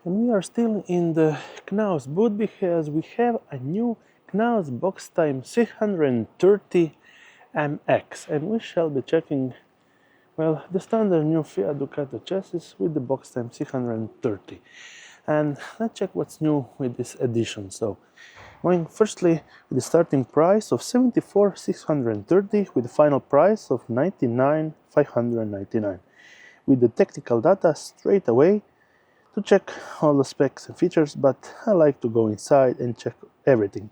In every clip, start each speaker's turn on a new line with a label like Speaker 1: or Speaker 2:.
Speaker 1: And we are still in the Knaus booth because we have a new Knaus Boxtime 630 MX, and we shall be checking, well, the standard new Fiat Ducato chassis with the Boxtime 630. And let's check what's new with this edition. So, going firstly with the starting price of 74,630 with the final price of 99,599. With the technical data straight away to check all the specs and features, but I like to go inside and check everything.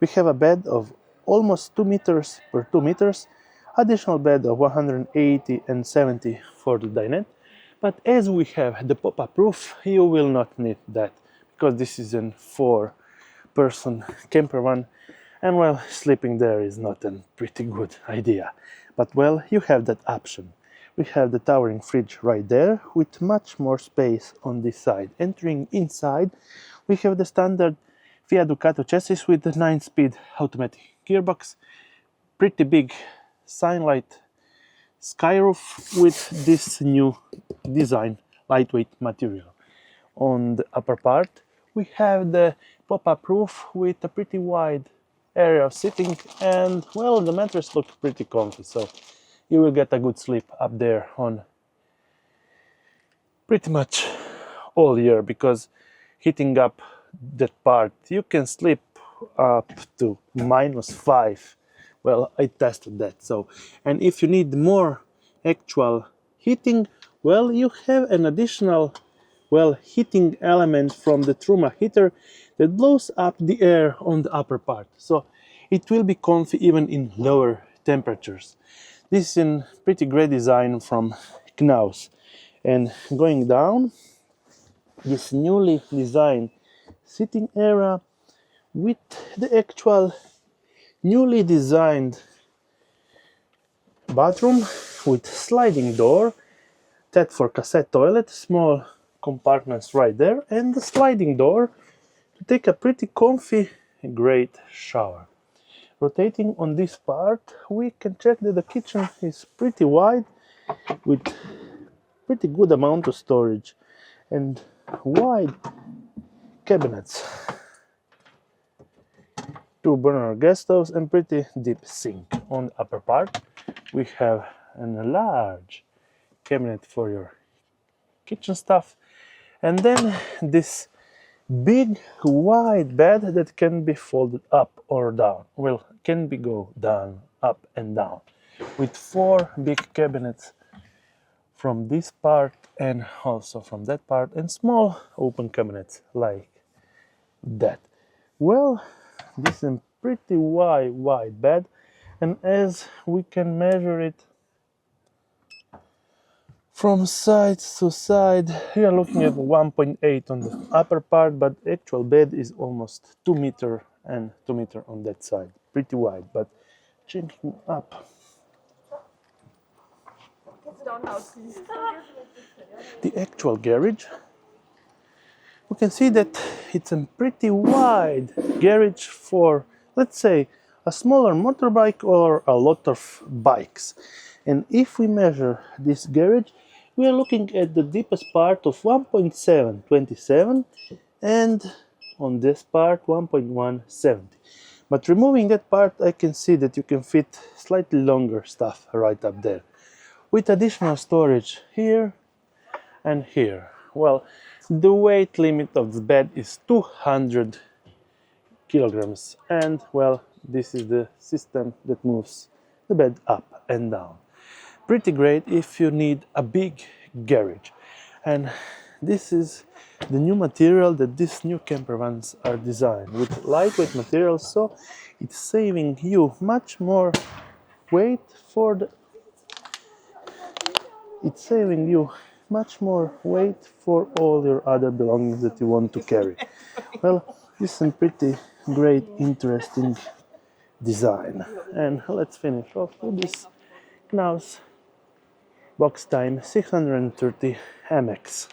Speaker 1: We have a bed of almost 2 meters per 2 meters, additional bed of 180 and 70 for the dinette, but as we have the pop-up roof, you will not need that, because this is a 4-person camper van, and well, sleeping there is not a pretty good idea. But well, you have that option. We have the towering fridge right there with much more space on this side. Entering inside, we have the standard Fiat Ducato chassis with the 9-speed automatic gearbox, pretty big Signlight skyroof with this new design, lightweight material. On the upper part, we have the pop-up roof with a pretty wide area of sitting, and well, the mattress looks pretty comfy, so you will get a good sleep up there on pretty much all year, because heating up that part, you can sleep up to -5. Well, I tested that. So, and if you need more actual heating, well, you have an additional, well, heating element from the Truma heater that blows up the air on the upper part, so it will be comfy even in lower temperatures. This is a pretty great design from Knaus. And going down, this newly designed sitting area with the actual newly designed bathroom with sliding door, that for cassette toilet, small compartments right there, and the sliding door to take a pretty comfy, great shower. Rotating on this part, we can check that the kitchen is pretty wide with pretty good amount of storage and wide cabinets, 2 burner gas stoves, and pretty deep sink. On the upper part, we have a large cabinet for your kitchen stuff, and then this big wide bed that can be folded up or down. Well, can be go down, up and down, with 4 big cabinets from this part and also from that part, and small open cabinets like that. Well, this is a pretty wide bed, and as we can measure it from side to side, we are looking at 1.8 on the upper part, but actual bed is almost 2 meter and 2 meter on that side. Pretty wide, but checking up the actual garage, we can see that it's a pretty wide garage for, let's say, a smaller motorbike or a lot of bikes. And if we measure this garage, we are looking at the deepest part of 1.727, and on this part 1.170. But removing that part, I can see that you can fit slightly longer stuff right up there, with additional storage here and here. Well, the weight limit of the bed is 200 kilograms, and well, this is the system that moves the bed up and down. Pretty great if you need a big garage. And this is the new material that these new camper vans are designed with, lightweight materials, so it's saving you much more weight for the all your other belongings that you want to carry. Well, this is a pretty great, interesting design. And let's finish off with this Knaus Boxtime 630 MX.